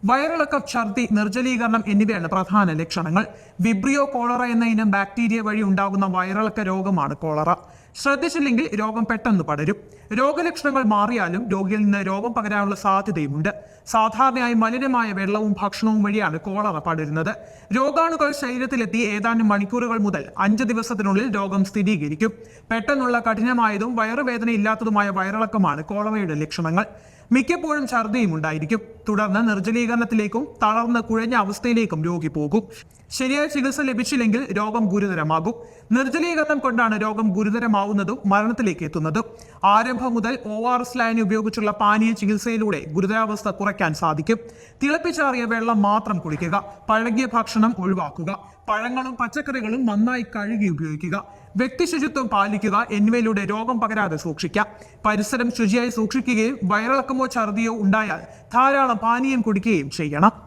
വയറിളക്കം, ഛർദി, നിർജ്ജലീകരണം എന്നിവയാണ് പ്രധാന ലക്ഷണങ്ങൾ. വിബ്രിയോ കോളറ എന്ന ഇനം ബാക്ടീരിയ വഴി ഉണ്ടാകുന്ന വയറിളക്ക രോഗമാണ് കോളറ. ശ്രദ്ധിച്ചില്ലെങ്കിൽ രോഗം പെട്ടെന്ന് പടരും. രോഗലക്ഷണങ്ങൾ മാറിയാലും രോഗിയിൽ നിന്ന് രോഗം പകരാനുള്ള സാധ്യതയുമുണ്ട്. സാധാരണയായി മലിനമായ വെള്ളവും ഭക്ഷണവും വഴിയാണ് കോളറ പടരുന്നത്. രോഗാണുക്കൾ ശരീരത്തിലെത്തി ഏതാനും മണിക്കൂറുകൾ മുതൽ 5 ദിവസത്തിനുള്ളിൽ രോഗം സ്ഥിരീകരിക്കും. പെട്ടെന്നുള്ള കഠിനമായതും വയറുവേദന ഇല്ലാത്തതുമായ വയറിളക്കമാണ് കോളറയുടെ ലക്ഷണങ്ങൾ. മിക്കപ്പോഴും ഛർദിയും ഉണ്ടായിരിക്കും. തുടർന്ന് നിർജ്ജലീകരണത്തിലേക്കും തളർന്ന് കുഴഞ്ഞ അവസ്ഥയിലേക്കും രോഗി പോകും. ശരിയായ ചികിത്സ ലഭിച്ചില്ലെങ്കിൽ രോഗം ഗുരുതരമാകും. നിർജ്ജലീകരണം കൊണ്ടാണ് രോഗം ഗുരുതരമാവുന്നതും മരണത്തിലേക്ക് എത്തുന്നതും. ആരംഭം മുതൽ ORS ലായനി ഉപയോഗിച്ചുള്ള പാനീയ ചികിത്സയിലൂടെ ഗുരുതരാവസ്ഥ കുറയ്ക്കാൻ സാധിക്കും. തിളപ്പിച്ചാറിയ വെള്ളം മാത്രം കുടിക്കുക. പഴകിയ ഭക്ഷണം ഒഴിവാക്കുക. പഴങ്ങളും പച്ചക്കറികളും നന്നായി കഴുകി ഉപയോഗിക്കുക. വ്യക്തി ശുചിത്വം പാലിക്കുക എന്നിവയിലൂടെ രോഗം പകരാതെ സൂക്ഷിക്കാം. പരിസരം ശുചിയായി സൂക്ഷിക്കുകയും വയറിളക്കമോ ഛർദിയോ ഉണ്ടായാൽ ധാരാളം പാനീയം കുടിക്കുകയും ചെയ്യണം.